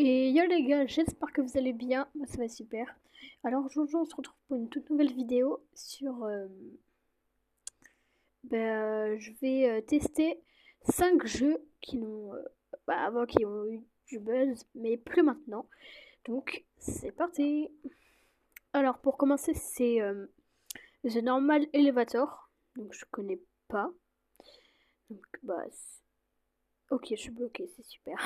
Et yo les gars, j'espère que vous allez bien, moi ça va super. Alors aujourd'hui on se retrouve pour une toute nouvelle vidéo sur... je vais tester 5 jeux qui n'ont... avant qui ont eu du buzz, mais plus maintenant. Donc c'est parti. Alors pour commencer c'est The Normal Elevator, donc je connais pas. Donc ok je suis bloquée, c'est super.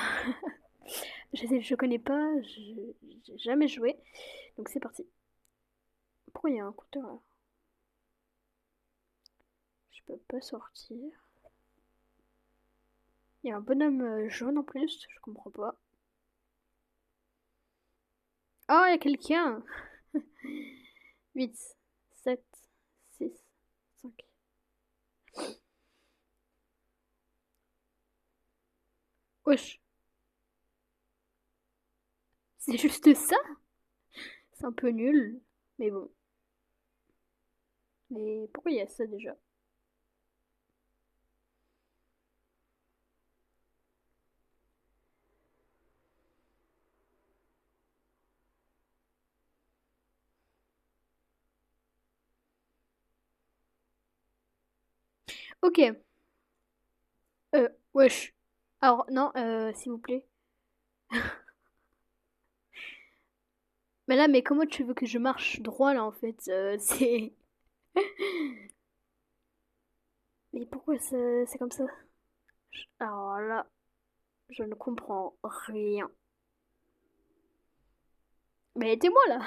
Je connais pas, j'ai jamais joué, donc c'est parti. Pourquoi il y a un compteur là? Je peux pas sortir. Il y a un bonhomme jaune en plus, je comprends pas. Oh, il y a quelqu'un! 8, 7, 6, 5. Wesh, c'est juste ça? C'est un peu nul, mais bon. Mais pourquoi il y a ça déjà? Ok, wesh. Alors, non, s'il vous plaît. Mais là, mais comment tu veux que je marche droit là en fait? C'est. Mais pourquoi c'est comme ça? Alors là, je ne comprends rien. Mais aidez-moi là!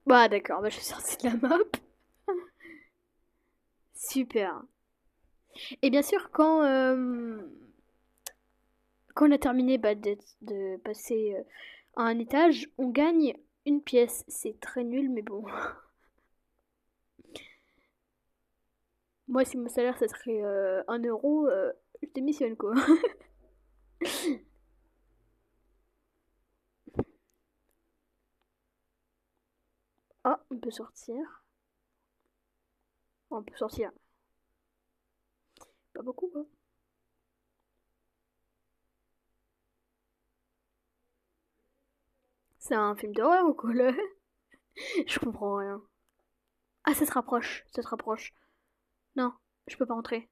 Bah d'accord, bah je suis sortie de la map. Super. Et bien sûr, quand on a terminé de passer à un étage, on gagne une pièce. C'est très nul, mais bon. Moi, si mon salaire, ça serait 1 euro, je démissionne quoi. Ah, on peut sortir. On peut sortir. Pas beaucoup quoi. C'est un film d'horreur ou quoi là? Je comprends rien. Ah, ça se rapproche, ça se rapproche. Non, je peux pas entrer.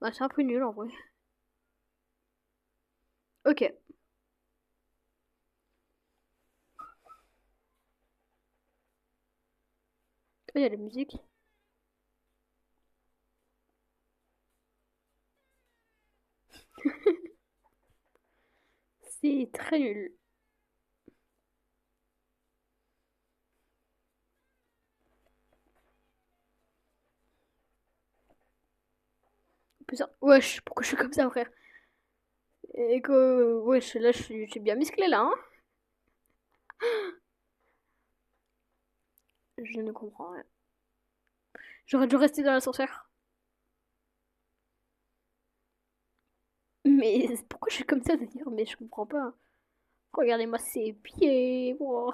Bah, c'est un peu nul en vrai. Ok. Oh, il y a de la musique. C'est très nul. Wesh, pourquoi je suis comme ça, frère? Et que, wesh, là, je suis bien musclé, là, hein? Je ne comprends rien. J'aurais dû rester dans l'ascenseur. Mais pourquoi je suis comme ça, d'ailleurs? Mais je comprends pas. Regardez-moi ces pieds. Wow.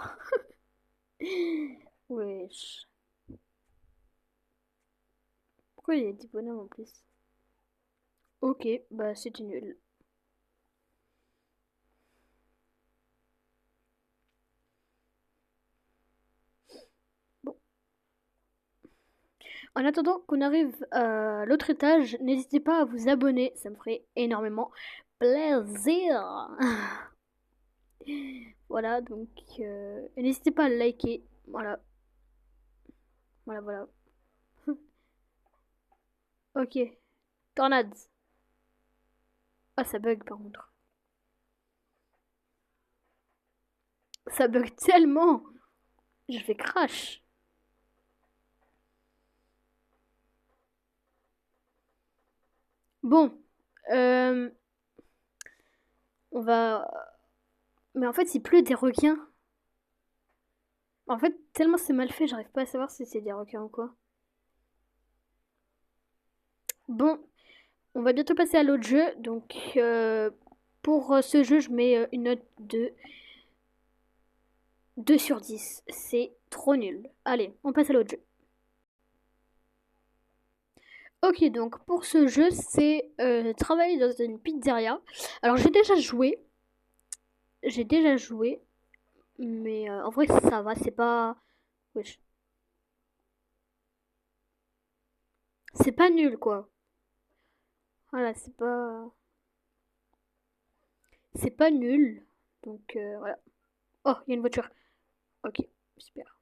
Wesh. Pourquoi il y a des bonhommes en plus? Ok, bah c'était nul. Bon. En attendant qu'on arrive à l'autre étage, n'hésitez pas à vous abonner, ça me ferait énormément plaisir. Voilà, donc et n'hésitez pas à liker. Voilà, voilà, voilà. Ok, tornade. Ah, ça bug par contre. Ça bug tellement. Je fais crash. Bon, euh, on va. Mais en fait, il pleut des requins. En fait, tellement c'est mal fait, j'arrive pas à savoir si c'est des requins ou quoi. Bon, on va bientôt passer à l'autre jeu. Donc, pour ce jeu, je mets une note de 2 sur 10. C'est trop nul. Allez, on passe à l'autre jeu. Ok, donc pour ce jeu, c'est travailler dans une pizzeria. Alors j'ai déjà joué, mais en vrai ça va, c'est pas, wesh, c'est pas nul quoi. Voilà, c'est pas nul. Donc voilà. Oh, il y a une voiture. Ok, super.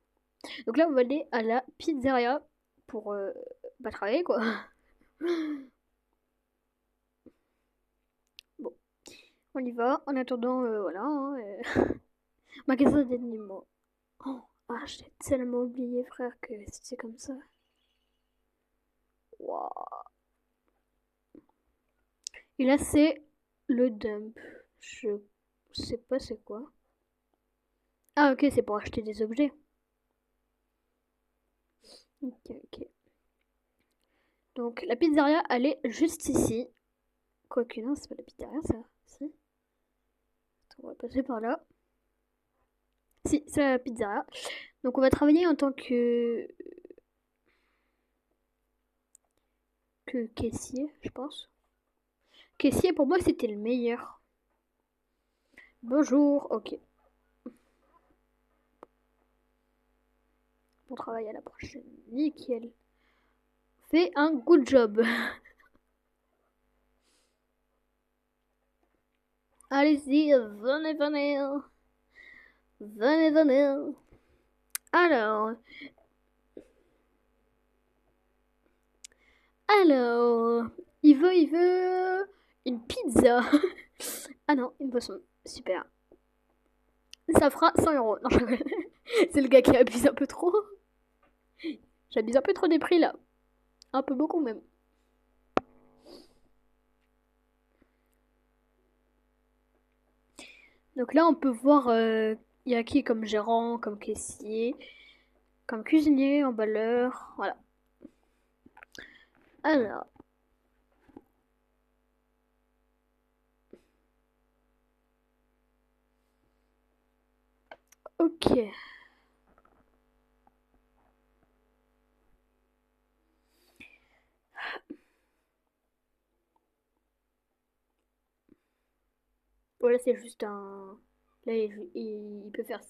Donc là, on va aller à la pizzeria pour bah, travailler quoi. Bon, on y va. En attendant, voilà. Hein, magasin d'animaux. Oh, ah, j'ai tellement oublié, frère, que c'était comme ça. Waouh. Et là, c'est le dump. Je sais pas c'est quoi. Ah, ok, c'est pour acheter des objets. Ok, ok. Donc, la pizzeria, elle est juste ici. Quoique, non, c'est pas la pizzeria, ça. Si. Attends, on va passer par là. Si, c'est la pizzeria. Donc, on va travailler en tant que caissier, je pense. Caissier, pour moi, c'était le meilleur. Bonjour, ok. Bon travail à la prochaine. Nickel. Fais un good job. Allez-y, venez, venez. Venez, venez. Alors, alors, il veut une pizza. Ah non, une boisson. Super. Ça fera 100 €. Non, je rigole. C'est le gars qui abuse un peu trop. J'abuse un peu trop des prix là. Un peu beaucoup même. Donc là, on peut voir, il y a qui comme gérant, comme caissier, comme cuisinier, emballeur. Voilà. Alors, ok. Voilà, c'est juste un. Là, il peut faire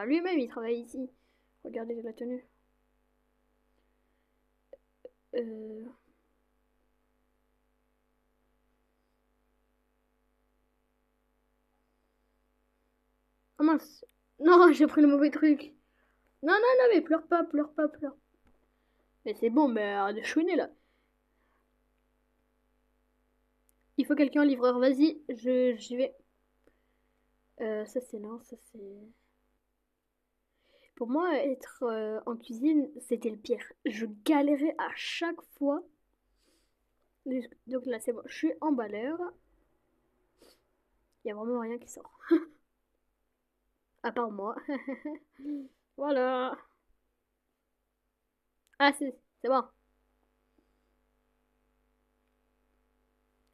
lui-même. Il travaille ici. Regardez la tenue. Euh... Oh mince. Non, j'ai pris le mauvais truc. Non, non, non, mais pleure pas, pleure pas, pleure. Mais c'est bon, mais arrête de chouiner là. Il faut quelqu'un livreur. Vas-y, j'y vais. Ça c'est non, ça c'est. Pour moi, être en cuisine, c'était le pire. Je galérais à chaque fois. Donc là, c'est bon. Je suis emballeur. Il y a vraiment rien qui sort. À part moi. Voilà. Ah, c'est bon.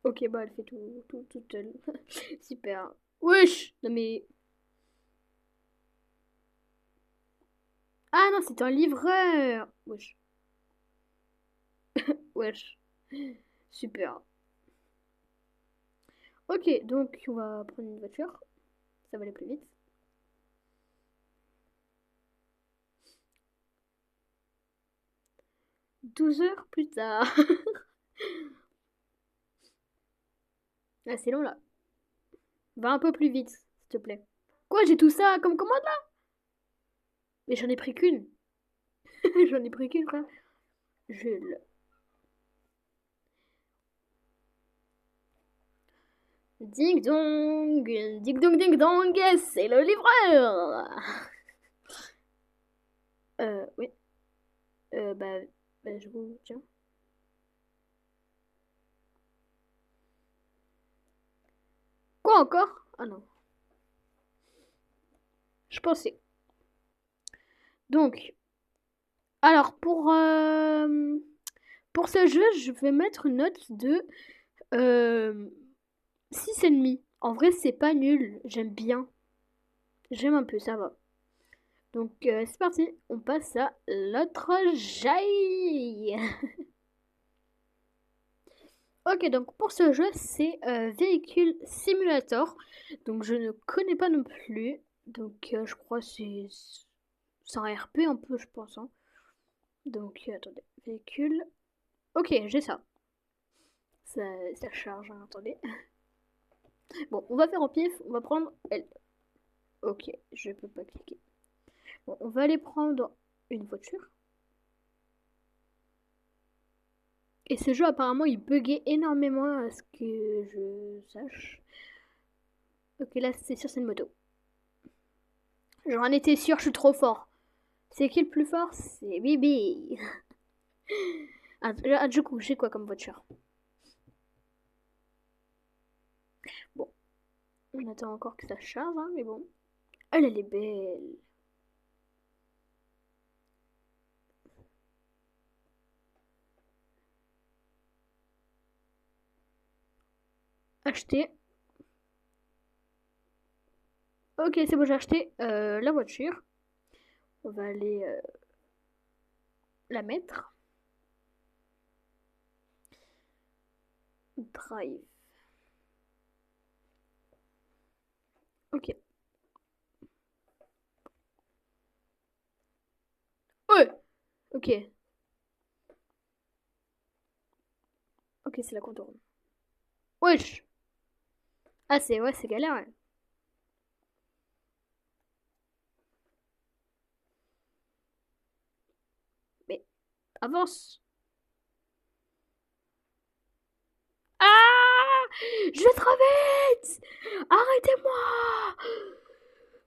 Ok, bah elle fait tout toute seule. Super. Wesh! Non mais. Ah non, c'est un livreur! Wesh. Wesh. Super. Ok, donc on va prendre une voiture. Ça va aller plus vite. 12 heures plus tard. Ah, c'est long là. Va un peu plus vite, s'il te plaît. Quoi, j'ai tout ça comme commande là? Mais j'en ai pris qu'une. J'en ai pris qu'une, frère. Jules. Ding dong, ding dong ding dong, c'est le livreur. Oui. Bah, je vous tiens. Quoi encore? Ah non, je pensais. Donc, alors pour ce jeu, je vais mettre une note de euh, 6,5. En vrai, c'est pas nul. J'aime bien. J'aime un peu, ça va. Donc, c'est parti. On passe à l'autre jaille. Ok, donc pour ce jeu, c'est Véhicule Simulator. Donc je ne connais pas non plus. Donc je crois que c'est un RP un peu, je pense, hein. Donc attendez, véhicule. Ok, j'ai ça. Ça charge, hein, attendez. Bon, on va faire en pif, on va prendre L. Ok, je peux pas cliquer. Bon, on va aller prendre une voiture. Et ce jeu, apparemment, il buguait énormément à ce que je sache. Ok, là, c'est sûr, c'est une moto. J'en étais sûr, je suis trop fort. C'est qui le plus fort? C'est Bibi. Du coup, j'ai quoi comme voiture? Bon, on attend encore que ça charge, hein, mais bon. Elle est belle. Acheter. Ok, c'est bon, j'ai acheté la voiture. On va aller la mettre. Drive. Ok. Ouais. Ok. Ok, c'est la contourne. Wesh. Ah, ouais, c'est galère, ouais. Mais avance. Ah! Je vais trop vite! Arrêtez-moi!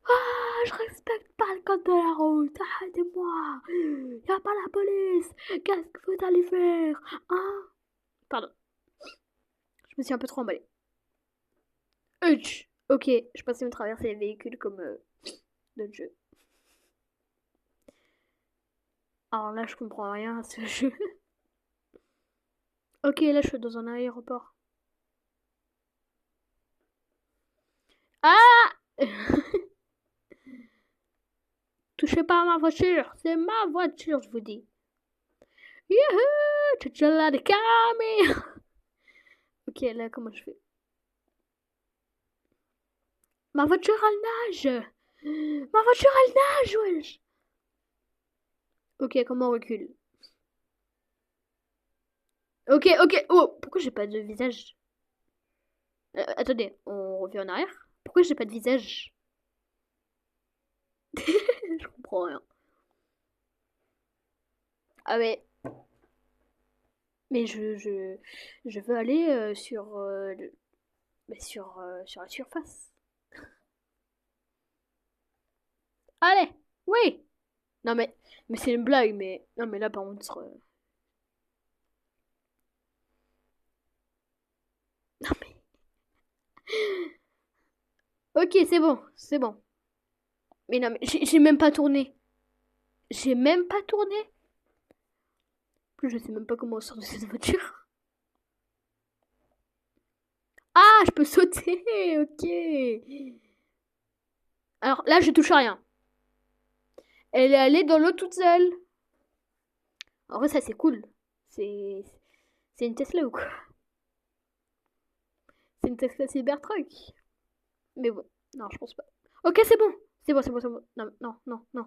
Ah, je respecte pas le code de la route. Arrêtez-moi! Y'a pas la police! Qu'est-ce que vous allez faire? Hein? Pardon, je me suis un peu trop emballée. Ok, je pensais me traverser les véhicules comme d'autres jeux. Alors là, je comprends rien à ce jeu. Ok, là, je suis dans un aéroport. Ah! Touchez pas à ma voiture! C'est ma voiture, je vous dis. Youhou! Tchatchala de Kami! Ok, là, comment je fais? Ma voiture, elle nage! Ma voiture, elle nage, wesh! Ok, comment on recule? Ok, ok. Oh, pourquoi j'ai pas de visage? Attendez, on revient en arrière? Pourquoi j'ai pas de visage? Je comprends rien. Ah ouais, mais je veux aller sur la surface. Allez, oui. Non mais c'est une blague, mais non mais là par contre, non mais, ok c'est bon, c'est bon. Mais non mais j'ai même pas tourné. J'ai même pas tourné. En plus, je sais même pas comment on sort de cette voiture. Ah, je peux sauter, ok. Alors là, je touche à rien. Elle est allée dans l'eau toute seule. En vrai, ça c'est cool. C'est c'est une Tesla ou quoi? C'est une Tesla Cybertruck. Mais bon, non, je pense pas. Ok, c'est bon. C'est bon, c'est bon, c'est bon. Non, non, non, non.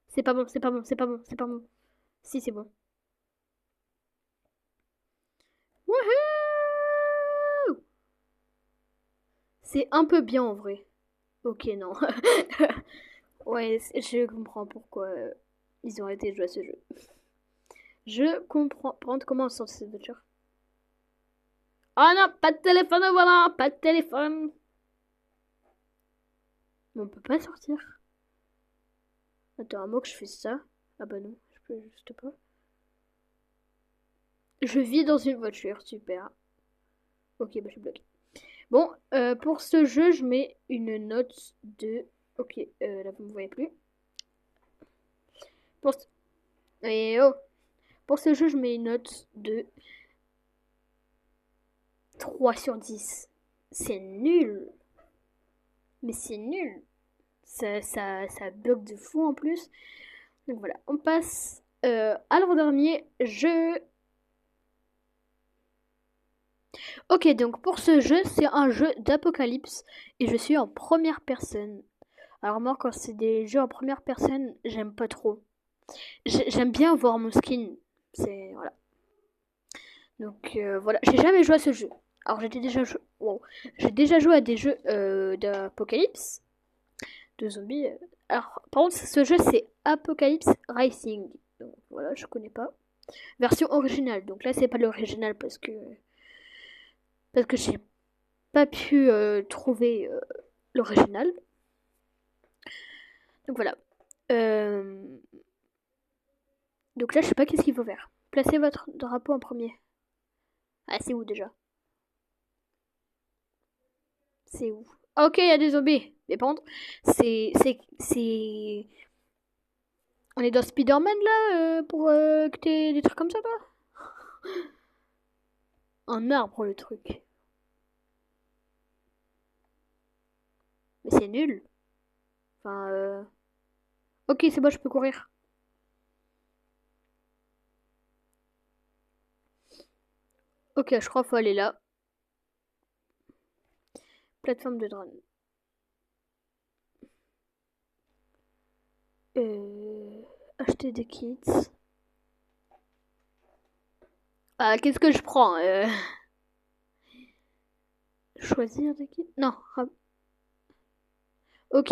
C'est pas bon, c'est pas bon, c'est pas bon, c'est pas bon. Si, c'est bon. Wouhou! C'est un peu bien en vrai. Ok, non. Ouais, je comprends pourquoi ils ont arrêté de jouer à ce jeu. Je comprends. Par contre, comment on sort de cette voiture? Oh non, pas de téléphone au volant, pas de téléphone. Mais on peut pas sortir. Attends, un mot que je fais ça. Ah bah non, je peux juste pas. Je vis dans une voiture, super. Ok, bah je suis bloquée. Bon, pour ce jeu, je mets une note de... Ok, là vous me voyez plus. Pour ce... Eh oh! Pour ce jeu, je mets une note de 3/10. C'est nul! Mais c'est nul! Ça bug de fou en plus. Donc voilà, on passe à l'avant-dernier jeu. Ok, donc pour ce jeu, c'est un jeu d'apocalypse et je suis en première personne. Alors moi, quand c'est des jeux en première personne, j'aime pas trop. J'aime bien voir mon skin. C'est voilà. Donc voilà, j'ai jamais joué à ce jeu. Alors j'ai déjà joué à des jeux d'apocalypse, de zombies. Alors par contre, ce jeu c'est Apocalypse Racing. Donc voilà, je connais pas. Version originale. Donc là, c'est pas l'original parce que j'ai pas pu trouver l'original. Donc voilà. Euh, donc là, je sais pas qu'est-ce qu'il faut faire. Placez votre drapeau en premier. Ah, c'est où déjà? C'est où? Ah, ok, il y a des zombies. Mais par contre, c'est. On est dans Spider-Man là pour que t'aies des trucs comme ça, toi? Un arbre, le truc. Mais c'est nul. Enfin, ok, c'est bon, je peux courir. Ok, je crois qu'il faut aller là. Plateforme de drone. Acheter des kits. Ah, qu'est-ce que je prends Choisir des kits. Non. Ok.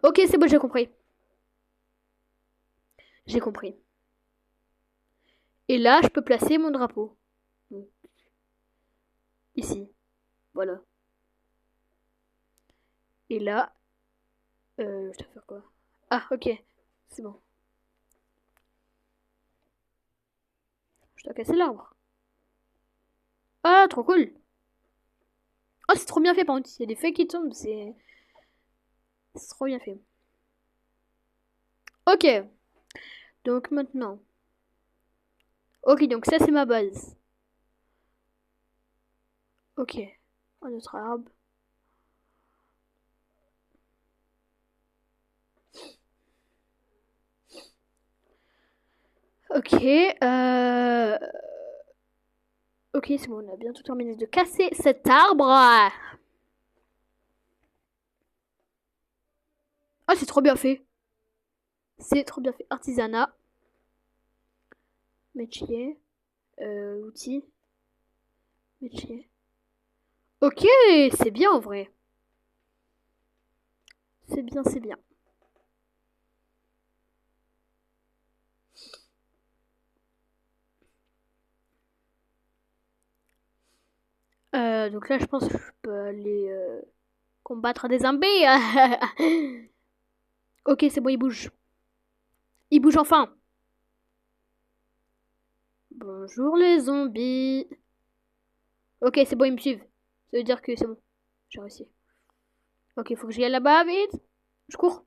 Ok, c'est bon, j'ai compris. J'ai compris. Et là, je peux placer mon drapeau. Donc, ici. Voilà. Et là, je dois faire quoi? Ah, ok. C'est bon. Je dois casser l'arbre. Ah, trop cool. Oh, c'est trop bien fait, par contre. Il y a des feuilles qui tombent. C'est trop bien fait. Ok. Donc, maintenant. Ok, donc ça, c'est ma base. Ok. Un autre arbre. Ok. Ok, c'est bon, on a bientôt terminé de casser cet arbre. Ah, c'est trop bien fait. C'est trop bien fait. Artisanat. Métier. Outils. Métier. Ok, c'est bien en vrai. C'est bien, c'est bien. Donc là, je pense que je peux aller combattre des zombies. Ok, c'est bon, il bouge. Il bouge enfin. Bonjour les zombies. Ok, c'est bon, ils me suivent. Ça veut dire que c'est bon. J'ai réussi. Ok, faut que j'y aille là-bas, vite. Je cours.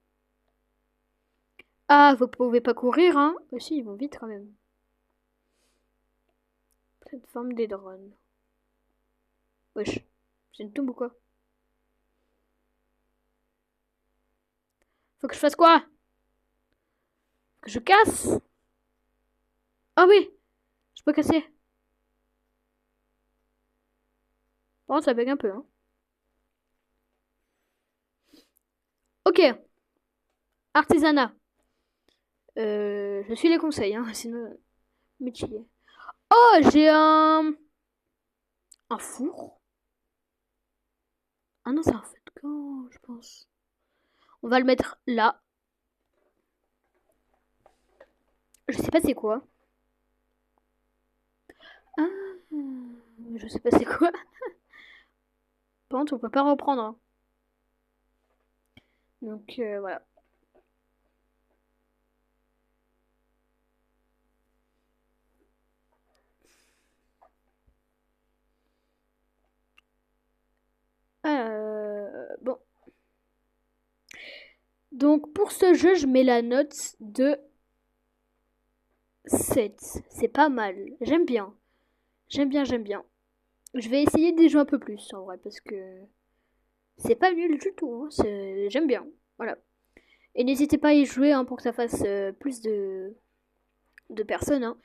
Ah, vous pouvez pas courir, hein. Aussi, ils vont vite quand même. Plateforme des drones. Wesh. C'est une tombe ou quoi? Faut que je fasse quoi? Que je casse? Ah oui, je peux casser. Par contre, ça bug un peu, hein. Ok, artisanat. Je suis les conseils, hein, sinon... Métier. Oh, j'ai un four. Ah non, c'est un feu de camp, je pense. On va le mettre là. Je sais pas c'est quoi. Ah, je sais pas c'est quoi. Par contre, on peut pas reprendre, hein. Donc, voilà. Bon. Donc, pour ce jeu, je mets la note de 7. C'est pas mal. J'aime bien. J'aime bien, j'aime bien. Je vais essayer d'y jouer un peu plus, en vrai, parce que c'est pas nul du tout, hein. J'aime bien. Voilà. Et n'hésitez pas à y jouer, hein, pour que ça fasse plus de personnes, hein.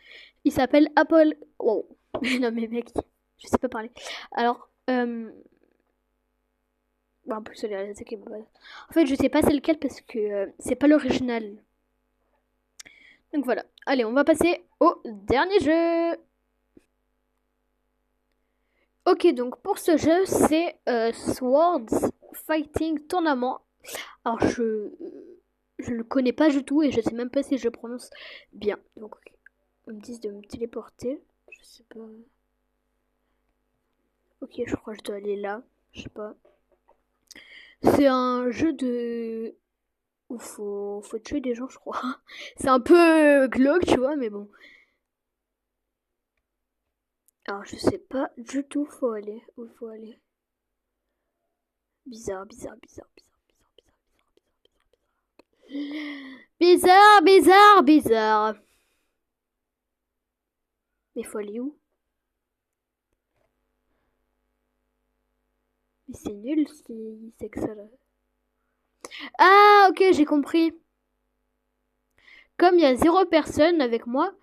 Il s'appelle Apple. Wow. Non mais mec, je sais pas parler. Alors, bon, en plus elle est attaquée. En fait, je sais pas c'est lequel parce que c'est pas l'original. Donc voilà. Allez, on va passer au dernier jeu. Ok, donc pour ce jeu, c'est Swords Fighting Tournament. Alors, je le connais pas du tout et je sais même pas si je prononce bien. Donc, on me dit de me téléporter. Je sais pas. Ok, je crois que je dois aller là. Je sais pas. C'est un jeu de où faut tuer des gens, je crois. C'est un peu glauque, tu vois, mais bon. Alors, je sais pas du tout faut aller. Où il faut aller. Bizarre, bizarre, bizarre, bizarre, bizarre, bizarre, bizarre. Bizarre, bizarre, bizarre. Mais faut aller où? Mais c'est nul si c'est que ça là. Ah, ok, j'ai compris. Comme il y a 0 personne avec moi,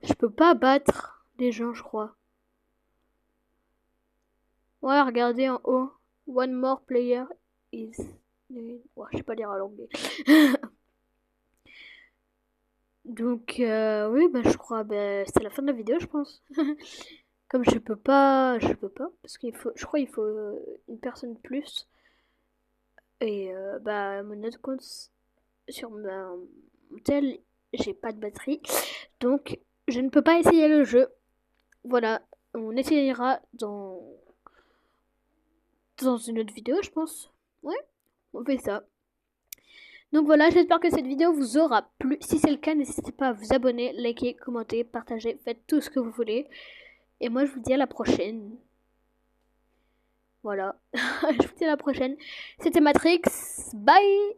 je peux pas battre les gens, je crois. Ouais, regardez en haut. One more player is. Ouais, je sais pas lire à l'anglais. Donc, oui, bah, je crois, bah, c'est la fin de la vidéo, je pense. Comme je peux pas, parce qu'il faut, je crois, il faut une personne de plus. Et bah, mon autre compte sur mon tel, j'ai pas de batterie, donc je ne peux pas essayer le jeu. Voilà, on essayera dans une autre vidéo, je pense. Ouais, on fait ça. Donc voilà, j'espère que cette vidéo vous aura plu. Si c'est le cas, n'hésitez pas à vous abonner, liker, commenter, partager, faites tout ce que vous voulez. Et moi, je vous dis à la prochaine. Voilà, je vous dis à la prochaine. C'était Matrix, bye!